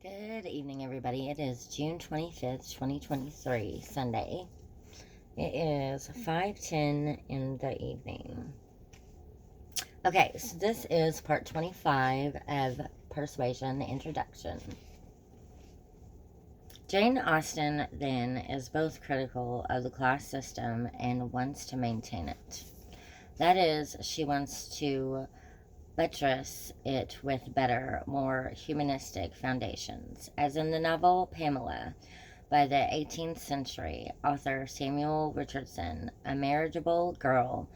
Good evening, everybody. It is June 25th, 2023, Sunday. It is 5:10 in the evening. Okay, so this is part 25 of Persuasion, the introduction. Jane Austen, then, is both critical of the class system and wants to maintain it. That is, she wants to buttress it with better, more humanistic foundations. As in the novel Pamela by the 18th century author Samuel Richardson, a marriageable girl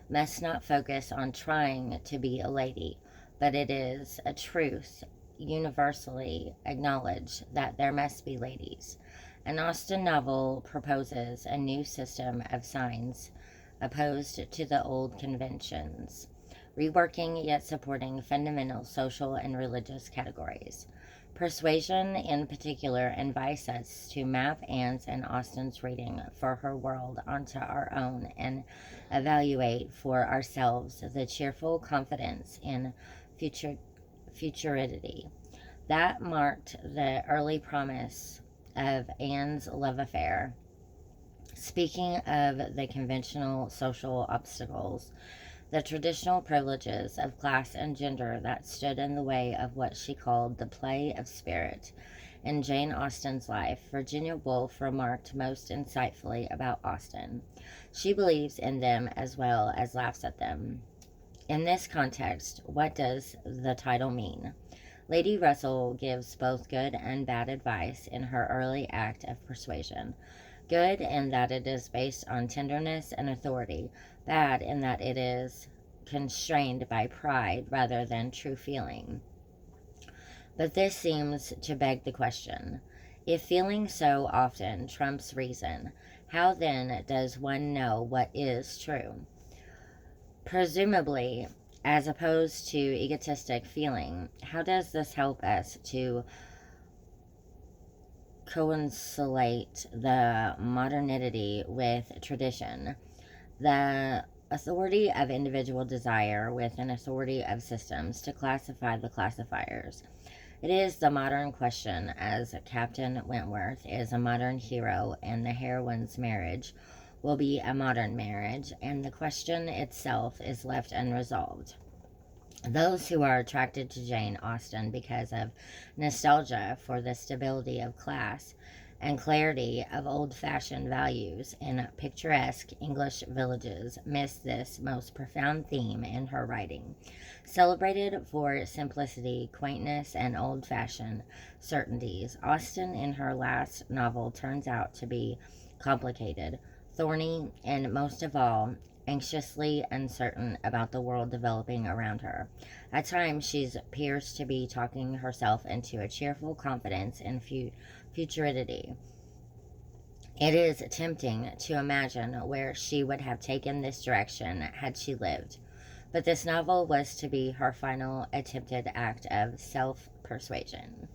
must not focus on trying to be a lady, but it is a truth universally acknowledged that there must be ladies. An Austen novel proposes a new system of signs opposed to the old conventions, reworking yet supporting fundamental social and religious categories. Persuasion, in particular, invites us to map Anne's and Austen's reading for her world onto our own and evaluate for ourselves the cheerful confidence in futurity that marked the early promise of Anne's love affair. Speaking of the conventional social obstacles, the traditional privileges of class and gender that stood in the way of what she called the play of spirit in Jane Austen's life, Virginia Woolf remarked most insightfully about Austen. She believes in them as well as laughs at them. In this context, what does the title mean? Lady Russell gives both good and bad advice in her early act of Persuasion. Good in that it is based on tenderness and authority, bad in that it is constrained by pride rather than true feeling. But this seems to beg the question. If feeling so often trumps reason, how then does one know what is true? Presumably, as opposed to egotistic feeling, how does this help us to coinsulate the modernity with tradition, the authority of individual desire with an authority of systems to classify the classifiers? It is the modern question, as Captain Wentworth is a modern hero and the heroine's marriage will be a modern marriage, and the question itself is left unresolved. Those who are attracted to Jane Austen because of nostalgia for the stability of class and clarity of old-fashioned values in picturesque English villages miss this most profound theme in her writing. Celebrated for simplicity, quaintness, and old-fashioned certainties, Austen in her last novel turns out to be complicated, thorny, and most of all, anxiously uncertain about the world developing around her. At times, she appears to be talking herself into a cheerful confidence in futurity. It is tempting to imagine where she would have taken this direction had she lived. But this novel was to be her final attempted act of self-persuasion.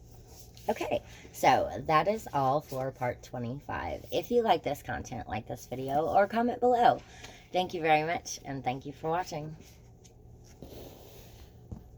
Okay, so that is all for part 25. If you like this content, like this video or comment below. Thank you very much, and thank you for watching.